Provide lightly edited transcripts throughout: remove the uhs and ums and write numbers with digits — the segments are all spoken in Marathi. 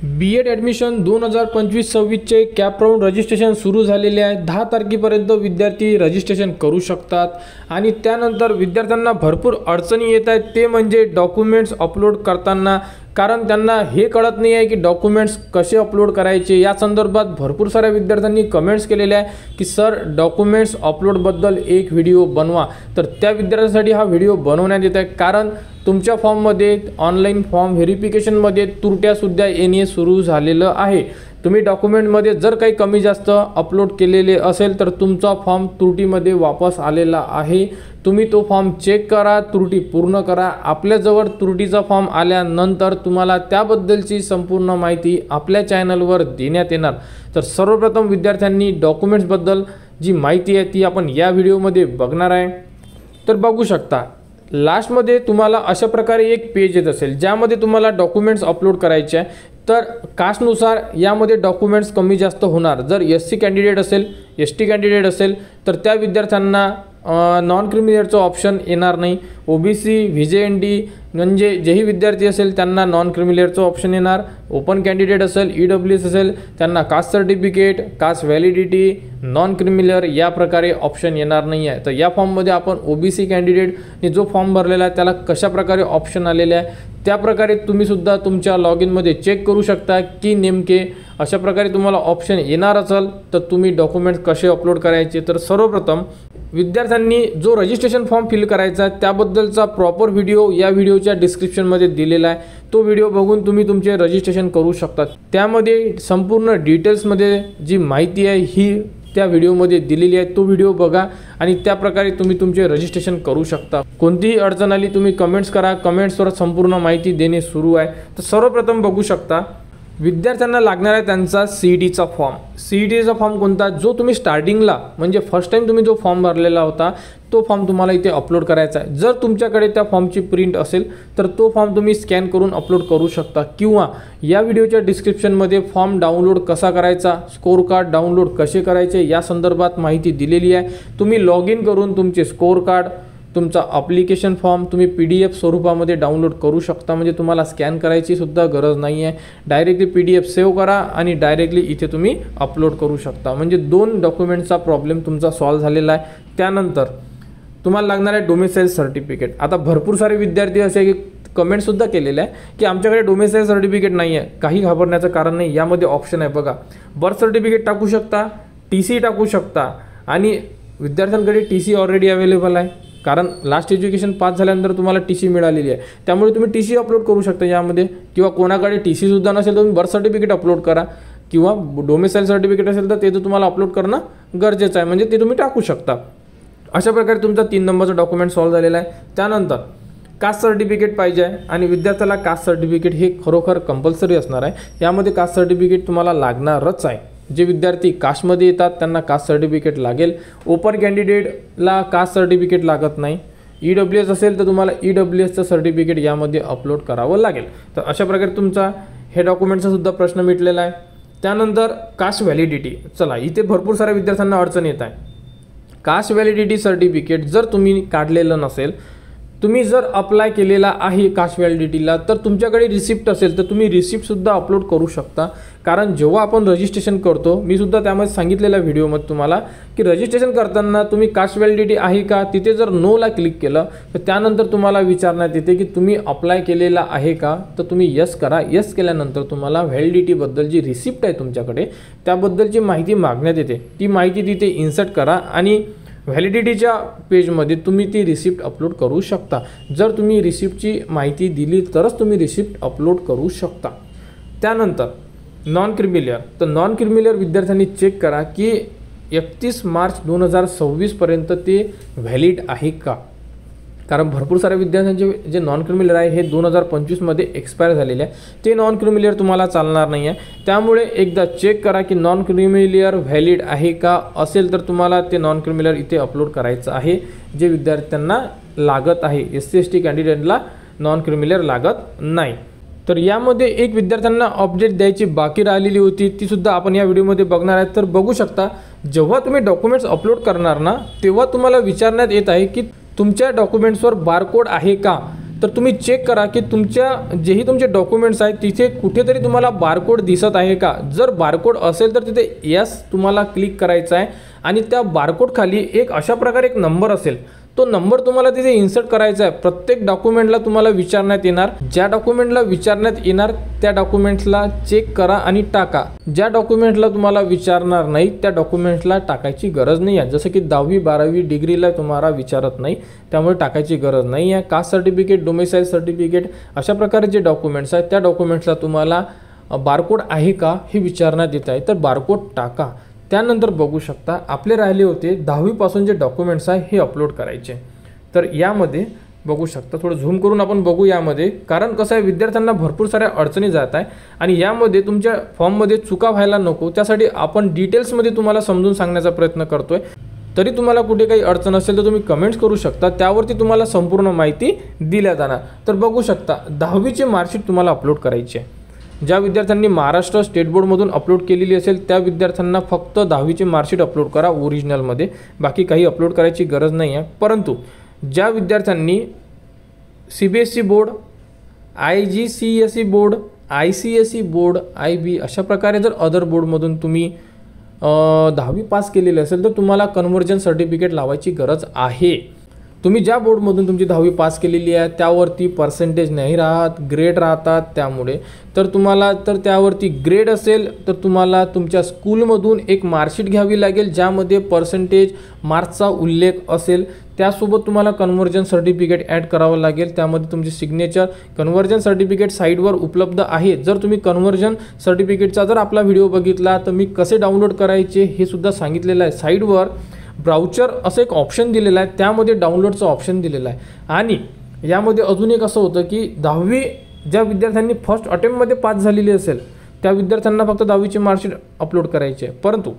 B.Ed ॲडमिशन 2025-26चे कॅप राऊंड रजिस्ट्रेशन सुरू झालेले आहे। 10 तारखेपर्यंत विद्यार्थी रजिस्ट्रेशन करू शकतात आणि त्यानंतर विद्यार्थ्यांना भरपूर अडचणी येत आहेत, ते म्हणजे डॉक्युमेंट्स अपलोड करताना। कारण त्यांना हे कळत नाही आहे की डॉक्युमेंट्स कसे अपलोड करायचे। या संदर्भात भरपूर साऱ्या विद्यार्थ्यांनी कमेंट्स केलेले आहे की सर डॉक्युमेंट्स अपलोडबद्दल एक व्हिडिओ बनवा। तर त्या विद्यार्थ्यांसाठी हा व्हिडिओ बनवण्यात येत आहे, कारण तुमच्या फॉर्ममध्ये ऑनलाईन फॉर्म व्हेरिफिकेशनमध्ये त्रुट्यासुद्धा येणे सुरू झालेलं आहे। तुम्ही डॉक्युमेंटमध्ये जर काही कमी जास्त अपलोड केलेले असेल तर तुमचा फॉर्म त्रुटीमध्ये वापस आलेला आहे। तुम्ही तो फॉर्म चेक करा, त्रुटी पूर्ण करा। आपल्याजवळ त्रुटीचा फॉर्म आल्यानंतर तुम्हाला त्याबद्दलची संपूर्ण माहिती आपल्या चॅनलवर देण्यात येणार। तर सर्वप्रथम विद्यार्थ्यांनी डॉक्युमेंट्सबद्दल जी माहिती आहे ती आपण या व्हिडिओमध्ये बघणार आहे। तर बघू शकता लास्टमध्ये तुम्हाला अशा प्रकारे एक पेज येत असेल ज्यामध्ये तुम्हाला डॉक्युमेंट्स अपलोड करायचे आहे। तर कास्टनुसार यामध्ये डॉक्युमेंट्स कमी जास्त होणार। जर SC कॅन्डिडेट असेल, ST कॅन्डिडेट असेल तर त्या विद्यार्थ्यांना नॉन क्रिमिलियरचं ऑप्शन येणार नाही। OBC VJND म्हणजे जेही विद्यार्थी असेल त्यांना नॉन क्रिमिलियरचं ऑप्शन येणार। ओपन कॅन्डिडेट असेल, EWS असेल त्यांना caste certificate, caste validity, non creamy layer या प्रकारे ऑप्शन येणार नाही आहे। तर या फॉर्ममध्ये आपण OBC कॅन्डिडेटने जो फॉर्म भरलेला आहे त्याला कशा प्रकारे ऑप्शन आलेले आहे त्या प्रकारे तुम्ही सुद्धा तुमच्या लॉगिनमध्ये चेक करू शकता की नेमके अशा प्रकारे तुम्हाला ऑप्शन येणार असेल तर तुम्ही डॉक्युमेंट्स कसे अपलोड करायचे। तर सर्वप्रथम विद्यार्थ्यांनी जो रजिस्ट्रेशन फॉर्म फिल करायचा आहे त्याबद्दलचा प्रॉपर व्हिडिओ या व्हिडिओच्या डिस्क्रिप्शनमध्ये दिलेला आहे। तो व्हिडिओ बघून तुम्ही तुमचे रजिस्ट्रेशन करू शकता। त्यामध्ये संपूर्ण डिटेल्समध्ये जी माहिती आहे ही त्या व्हिडिओमध्ये दिलेली आहे। तो व्हिडिओ बघा आणि त्या प्रकारे तुम्ही तुमचे रजिस्ट्रेशन करू शकता। कोणतीही अडचण आली तुम्ही कमेंट्स करा, कमेंट्सवर संपूर्ण माहिती देणे सुरू आहे। तर सर्वप्रथम बघू शकता विद्यार्थ्यांना लागणार आहे त्यांचा CETचा फॉर्म। CETचा फॉर्म कोणता, जो तुम्ही स्टार्टिंगला म्हणजे फर्स्ट टाइम तुम्ही जो फॉर्म भरलेला होता तो फॉर्म तुम्हाला इथे अपलोड करायचा आहे। जर तुमच्याकडे त्या फॉर्मची प्रिंट असेल तर तो फॉर्म तुम्ही स्कॅन करून अपलोड करू शकता, किंवा या व्हिडिओच्या डिस्क्रिप्शनमध्ये फॉर्म डाउनलोड कसा करायचा, स्कोर कार्ड डाउनलोड कसे करायचे या संदर्भात माहिती दिलेली आहे। तुम्ही लॉग इन करून तुमचे स्कोर कार्ड, तुमचा ॲप्लिकेशन फॉर्म तुम्ही PDF स्वरूपामध्ये डाउनलोड करू शकता। म्हणजे तुम्हाला स्कॅन करायची सुद्धा गरज नाही आहे। डायरेक्टली PDF सेव्ह करा आणि डायरेक्टली इथे तुम्ही अपलोड करू शकता। म्हणजे 2 डॉक्युमेंटचा प्रॉब्लेम तुमचा सॉल्व्ह झालेला आहे। त्यानंतर तुम्हाला लागणार आहे डोमिसाईल सर्टिफिकेट। आता भरपूर सारे विद्यार्थी असे की कमेंटसुद्धा केलेले आहे की आमच्याकडे डोमिसाईल सर्टिफिकेट नाही आहे। काही घाबरण्याचं कारण नाही, यामध्ये ऑप्शन आहे बघा। बर्थ सर्टिफिकेट टाकू शकता, TC टाकू शकता आणि विद्यार्थ्यांकडे TC ऑलरेडी अवेलेबल आहे, कारण लास्ट एज्युकेशन पास झाल्यानंतर तुम्हाला TC मिळालेली आहे। त्यामुळे तुम्ही TC अपलोड करू शकता यामध्ये, किंवा कोणाकडे TC सुद्धा नसेल तर तुम्ही बर्थ सर्टिफिकेट अपलोड करा, किंवा डोमिसाईल सर्टिफिकेट असेल तर ते तुम्हाला अपलोड करणं गरजेचं आहे, म्हणजे ते तुम्ही टाकू शकता। अशा प्रकारे तुमचा 3 नंबरचा डॉक्युमेंट सॉल्व्ह झालेला आहे। त्यानंतर कास्ट सर्टिफिकेट पाहिजे आहे आणि विद्यार्थ्याला कास्ट सर्टिफिकेट हे खरोखर कंपल्सरी असणार आहे। यामध्ये कास्ट सर्टिफिकेट तुम्हाला लागणारच आहे। जे विद्यार्थी कास्टमध्ये येतात त्यांना कास्ट सर्टिफिकेट लागेल। ओपन कॅन्डिडेटला कास्ट सर्टिफिकेट लागत नाही। EWS असेल तर तुम्हाला EWSचं सर्टिफिकेट यामध्ये अपलोड करावं लागेल। तर अशा प्रकारे तुमचा हे डॉक्युमेंटचा सुद्धा प्रश्न मिटलेला आहे। त्यानंतर कास्ट व्हॅलिडिटी, चला इथे भरपूर साऱ्या विद्यार्थ्यांना अडचण येत आहे। कास्ट व्हॅलिडिटी सर्टिफिकेट जर तुम्ही काढलेलं नसेल, तुम्ही जर अप्लाय केलेला आहे कास्ट व्हॅलिडिटीला, तर तुमच्याकडे रिसिप्ट असेल तर तुम्ही रिसिप्टसुद्धा अपलोड करू शकता। कारण जेव्हा आपण रजिस्ट्रेशन करतो, मी सुद्धा त्यामध्ये सांगितलेल्या व्हिडिओमध्ये तुम्हाला की रजिस्ट्रेशन करताना तुम्ही कास्ट व्हॅलिडिटी आहे का, तिथे जर नोला क्लिक केलं तर त्यानंतर तुम्हाला विचारण्यात येते की तुम्ही अप्लाय केलेला आहे का, तर तुम्ही यस करा। यस केल्यानंतर तुम्हाला व्हॅलिडिटीबद्दल जी रिसिप्ट आहे तुमच्याकडे त्याबद्दलची माहिती मागण्यात येते। ती माहिती तिथे इन्सर्ट करा आणि व्हॅलिडिटीच्या पेजमध्ये तुम्ही ती रिसिप्ट अपलोड करू शकता। जर तुम्ही रिसिप्टची माहिती दिली तरच तुम्ही रिसिप्ट अपलोड करू शकता। त्यानंतर नॉन क्रिमिलियर, तर नॉन क्रिमिलियर विद्यार्थ्यांनी चेक करा की 31 मार्च 2026 पर्यंत ते व्हॅलिड आहे का, कारण भरपूर साऱ्या विद्यार्थ्यांचे जे नॉन क्रिमिलियर आहे हे 2025 मध्ये एक्सपायर झालेले आहे। ते नॉन क्रिमिलियर तुम्हाला चालणार नाही आहे। त्यामुळे एकदा चेक करा की नॉन क्रिमिलियर व्हॅलिड आहे का, असेल तर तुम्हाला ते नॉन क्रिमिलियर इथे अपलोड करायचं आहे। जे विद्यार्थ्यांना लागत आहे, SC ST कॅन्डिडेटला नॉन क्रिमिलियर लागत नाही। तर यामध्ये एक विद्यार्थ्यांना अपडेट द्यायची बाकी राहिलेली होती, ती सुद्धा आपण या व्हिडिओमध्ये बघणार आहे। तर बघू शकता जेव्हा तुम्ही डॉक्युमेंट्स अपलोड करणार ना, तेव्हा तुम्हाला विचारण्यात येत आहे की तुमच्या डॉक्युमेंट्सवर बारकोड आहे का। तर तुम्ही चेक करा की तुमच्या जेही तुमचे डॉक्युमेंट्स आहेत तिथे कुठेतरी तुम्हाला बारकोड दिसत आहे का. जर बारकोड असेल तर तिथे यस तुम्हाला क्लिक करायचं आहे आणि त्या बारकोड खाली एक अशा प्रकारे एक नंबर असेल, तो नंबर तुम्हाला तिथे इन्सर्ट करायचा आहे. प्रत्येक डॉक्युमेंटला तुम्हाला विचारण्यात येणार, ज्या डॉक्युमेंटला विचारण्यात येणार त्या डॉक्युमेंट्सला चेक करा आणि टाका. ज्या डॉक्युमेंटला तुम्हाला विचारणार नाही त्या डॉक्युमेंट्सला टाकायची गरज नाही आहे. जसं की 10वी 12वी डिग्रीला तुम्हाला विचारत नाही त्यामुळे टाकायची गरज नाही आहे. कास्ट सर्टिफिकेट, डोमेसाईल सर्टिफिकेट अशा प्रकारे जे डॉक्युमेंट्स आहेत त्या डॉक्युमेंट्सला तुम्हाला बारकोड आहे का हे विचारण्यात येत आहे, तर बारकोड टाका. त्यानंतर बघू शकता आपले राहिले होते 10वीपासून जे डॉक्युमेंट्स आहे हे अपलोड करायचे. तर यामध्ये बघू शकता, थोडं झूम करून आपण बघू यामध्ये, कारण कसं आहे विद्यार्थ्यांना भरपूर साऱ्या अडचणी जात आहे आणि यामध्ये तुमच्या फॉर्ममध्ये चुका व्हायला नको त्यासाठी आपण डिटेल्समध्ये तुम्हाला समजून सांगण्याचा प्रयत्न करतोय. तरी तुम्हाला कुठे काही अडचण असेल तर तुम्ही कमेंट्स करू शकता, त्यावरती तुम्हाला संपूर्ण माहिती दिल्या जाणार. तर बघू शकता 10वीची मार्कशीट तुम्हाला अपलोड करायची आहे. ज्या विद्यार्थ्यांनी महाराष्ट्र स्टेट बोर्डमधून अपलोड केलेली असेल त्या विद्यार्थ्यांना फक्त 10वीची मार्कशीट अपलोड करा ओरिजिनलमध्ये, बाकी काही अपलोड करायची गरज नाही आहे. परंतु ज्या विद्यार्थ्यांनी CBSE board, IGCSE board, ICSE board, IB अशा प्रकारे जर अदर बोर्डमधून तुम्ही 10वी पास केलेली असेल तर तुम्हाला कन्व्हर्जन सर्टिफिकेट लावायची गरज आहे. तुम्ही ज्या बोर्डमधून तुमची 10वी पास केलेली आहे त्यावरती पर्सेंटेज नाही राहत, ग्रेड राहतात. त्यामुळे तर तुम्हाला तर त्यावरती ग्रेड असेल तर तुम्हाला तुमच्या स्कूलमधून एक मार्कशीट घ्यावी लागेल ज्यामध्ये पर्सेंटेज मार्क्सचा उल्लेख असेल. त्यासोबत तुम्हाला कन्व्हर्जन सर्टिफिकेट ॲड करावं लागेल, त्यामध्ये तुमचे सिग्नेचर. कन्व्हर्जन सर्टिफिकेट साईटवर उपलब्ध आहे. जर तुम्ही कन्व्हर्जन सर्टिफिकेटचा जर आपला व्हिडिओ बघितला तर मी कसे डाउनलोड करायचे हे सुद्धा सांगितलेलं आहे. साईटवर ब्राउचर असं एक ऑप्शन दिलेलं आहे, त्यामध्ये डाउनलोडचं ऑप्शन दिलेलं आहे. आणि यामध्ये अजून एक असं होतं की 10वी ज्या विद्यार्थ्यांनी फर्स्ट अटेम्प्टमध्ये पास झालेली असेल त्या विद्यार्थ्यांना फक्त 10वीची मार्कशीट अपलोड करायची आहे. परंतु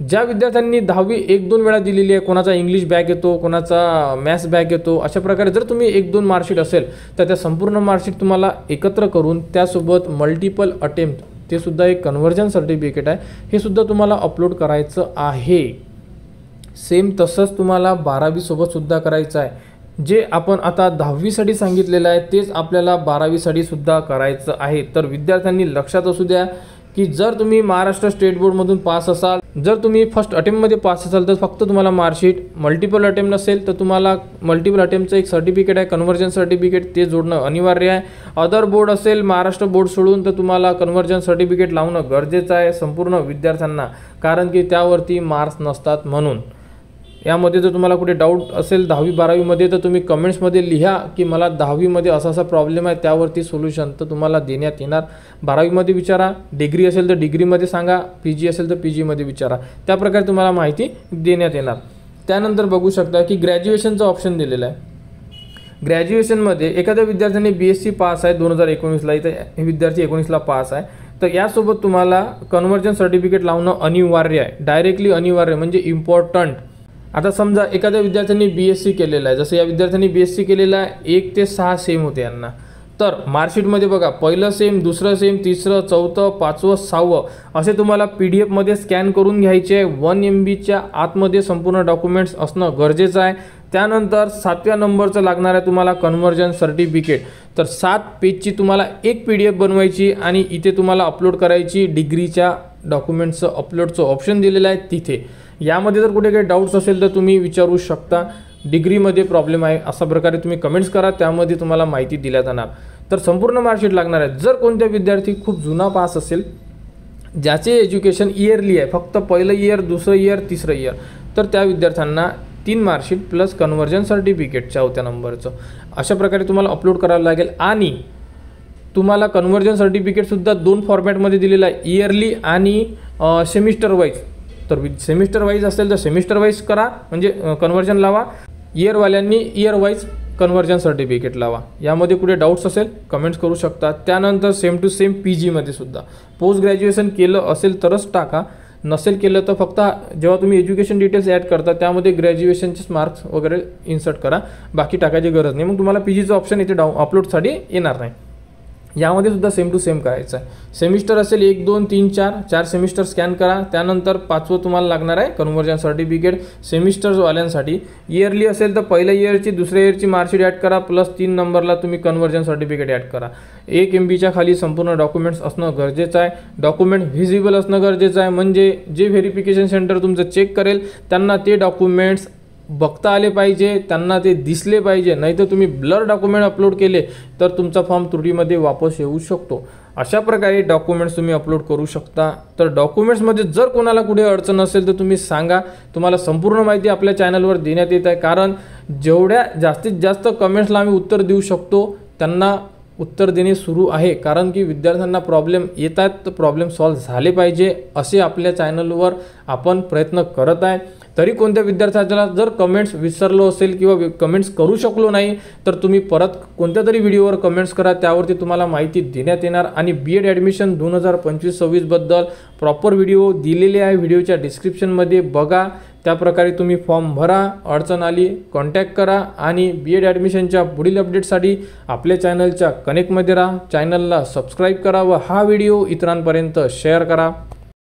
ज्या विद्यार्थ्यांनी 10वी 1-2 वेळा दिलेली आहे, कोणाचा इंग्लिश बॅक येतो, कोणाचा मॅथ्स बॅक येतो, अशा प्रकारे जर तुम्ही 1-2 मार्कशीट असेल तर त्या संपूर्ण मार्कशीट तुम्हाला एकत्र करून त्यासोबत मल्टिपल अटेम्प्ट ते सुद्धा एक कन्व्हर्जन सर्टिफिकेट आहे, हे सुद्धा तुम्हाला अपलोड करायचं आहे. सेम तसंच तुम्हाला 12वी सोबत सुद्धा करायचं आहे. जे आपण आता 10वीसाठी सांगितलेलं आहे तेच आपल्याला 12वीसाठी सुद्धा करायचं आहे. तर विद्यार्थ्यांनी लक्षात असू द्या की जर तुम्ही महाराष्ट्र स्टेट बोर्डमधून पास असाल, जर तुम्ही फर्स्ट अटेम्प्टमध्ये पास असाल तर फक्त तुम्हाला मार्कशीट, मल्टिपल अटेम्प्ट नसेल तर तुम्हाला मल्टिपल अटेम्प्टचं एक सर्टिफिकेट आहे कन्व्हर्जन सर्टिफिकेट, ते जोडणं अनिवार्य आहे. अदर बोर्ड असेल महाराष्ट्र बोर्ड सोडून तर तुम्हाला कन्व्हर्जन सर्टिफिकेट लावणं गरजेचं आहे संपूर्ण विद्यार्थ्यांना, कारण की त्यावरती मार्क्स नसतात म्हणून. यामध्ये जर तुम्हाला कुठे डाऊट असेल 10वी 12वीमध्ये तर तुम्ही कमेंट्समध्ये लिहा की मला 10वीमध्ये असा असा प्रॉब्लेम आहे, त्यावरती सोल्युशन तर तुम्हाला देण्यात येणार. 12वीमध्ये विचारा, डिग्री असेल तर डिग्रीमध्ये सांगा, PG असेल तर PGमध्ये विचारा, त्याप्रकारे तुम्हाला माहिती देण्यात येणार. त्यानंतर बघू शकता की ग्रॅज्युएशनचं ऑप्शन दिलेलं आहे. ग्रॅज्युएशनमध्ये एखाद्या विद्यार्थ्यांनी BSc पास आहे 2019ला, इथं हे विद्यार्थी 19ला पास आहे, तर यासोबत तुम्हाला कन्व्हर्जन सर्टिफिकेट लावणं अनिवार्य आहे. डायरेक्टली अनिवार्य म्हणजे इम्पॉर्टंट. आता समजा एखाद्या विद्यार्थ्यांनी BSc केलेलं आहे, जसं या विद्यार्थ्यांनी BSc केलेलं आहे 1 ते 6 सेम होते यांना, तर मार्कशीटमध्ये बघा पहिलं सेम, दुसरं सेम, तिसरं, चौथं, 5वं, 6वं असे तुम्हाला PDF स्कॅन करून घ्यायचे आहे. 1 MBच्या आतमध्ये संपूर्ण डॉक्युमेंट्स असणं गरजेचं आहे. त्यानंतर 7व्या नंबरचं लागणार आहे तुम्हाला कन्व्हर्जन सर्टिफिकेट. तर 7 पेजची तुम्हाला एक PDF बनवायची आणि इथे तुम्हाला अपलोड करायची. डिग्रीच्या डॉक्युमेंट्सचं अपलोडचं ऑप्शन दिलेलं आहे तिथे. यामध्ये जर कुठे काही डाऊट्स असेल तर तुम्ही विचारू शकता. डिग्रीमध्ये प्रॉब्लेम आहे अशा प्रकारे तुम्ही कमेंट्स करा, त्यामध्ये तुम्हाला माहिती दिल्या जाणार. तर संपूर्ण मार्कशीट लागणार आहे. जर कोणत्या विद्यार्थी खूप जुना पास असेल, ज्याचे एज्युकेशन इयरली आहे, फक्त पहिलं इयर, दुसरं इयर, तिसरं इयर, तर त्या विद्यार्थ्यांना 3 मार्कशीट प्लस कन्व्हर्जन सर्टिफिकेट 4थ्या नंबरचं अशा प्रकारे तुम्हाला अपलोड करावं लागेल. आणि तुम्हाला कन्व्हर्जन सर्टिफिकेटसुद्धा 2 फॉर्मॅटमध्ये दिलेलं आहे, इयरली आणि सेमिस्टर वाईज. तर सेमिस्टर वाईज असेल तर सेमिस्टर वाईज करा, म्हणजे कन्व्हर्जन लावा. इयरवाल्यांनी इयर वाईज कन्व्हर्जन सर्टिफिकेट लावा. यामध्ये कुठे डाऊट्स असेल कमेंट्स करू शकता. त्यानंतर सेम टू सेम PGमध्ये सुद्धा पोस्ट ग्रॅज्युएशन केलं असेल तरच टाका, नसेल केलं तर फक्त जेव्हा तुम्ही एज्युकेशन डिटेल्स ॲड करता त्यामध्ये ग्रॅज्युएशनचेच मार्क्स वगैरे इन्सर्ट करा, बाकी टाकायची गरज नाही. मग तुम्हाला PGचं ऑप्शन इथे अपलोडसाठी येणार नाही. यामध्ये सुद्धा सेम टू सेम करायचं आहे. सेमिस्टर असेल 1 2 3 4 सेमिस्टर स्कॅन करा. त्यानंतर 5वं तुम्हाला लागणार आहे कन्व्हर्जन सर्टिफिकेट सेमिस्टर्सवाल्यांसाठी. इयरली असेल तर पहिल्या इयरची दुसऱ्या इयरची मार्कशीट ॲड करा प्लस 3 नंबरला तुम्ही कन्व्हर्जन सर्टिफिकेट ॲड करा. 1 MBच्या खाली संपूर्ण डॉक्युमेंट्स असणं गरजेचं आहे. डॉक्युमेंट व्हिजिबल असणं गरजेचं आहे, म्हणजे जे व्हेरिफिकेशन सेंटर तुमचं चेक करेल त्यांना ते डॉक्युमेंट्स बघता आले पाहिजे, त्यांना ते दिसले पाहिजे. नाहीतर तुम्ही ब्लर डॉक्युमेंट अपलोड केले तर तुमचा फॉर्म त्रुटीमध्ये वापस येऊ शकतो. अशा प्रकारे डॉक्युमेंट्स तुम्ही अपलोड करू शकता. तर डॉक्युमेंट्समध्ये जर कोणाला कुठे अडचण असेल तर तुम्ही सांगा. तुम्हाला संपूर्ण माहिती आपल्या चॅनलवर देण्यात येत आहे, कारण जेवढ्या जास्तीत जास्त कमेंट्सला आम्ही उत्तर देऊ शकतो त्यांना उत्तर देणे सुरू आहे. कारण की विद्यार्थ्यांना प्रॉब्लेम येतात तर प्रॉब्लेम सॉल्व्ह झाले पाहिजे असे आपल्या चॅनलवर आपण प्रयत्न करत आहे. तरी कोणत्या विद्यार्थ्याला जर कमेंट्स विसरलो असेल किंवा कमेंट्स करू शकलो नाही तर तुम्ही परत कोणत्या तरी व्हिडिओवर कमेंट्स करा, त्यावरती तुम्हाला माहिती देण्यात येणार. आणि B.Ed ॲडमिशन 2025-26 बद्दल प्रॉपर व्हिडिओ दिलेले आहे, व्हिडिओच्या डिस्क्रिप्शनमध्ये बघा. त्याप्रकारे तुम्ही फॉर्म भरा. अडचण आली कॉन्टॅक्ट करा. आणि B.Ed ॲडमिशनच्या पुढील अपडेटसाठी आपल्या चॅनलच्या कनेक्टमध्ये राहा. चॅनलला सबस्क्राईब करा व हा व्हिडिओ इतरांपर्यंत शेअर करा.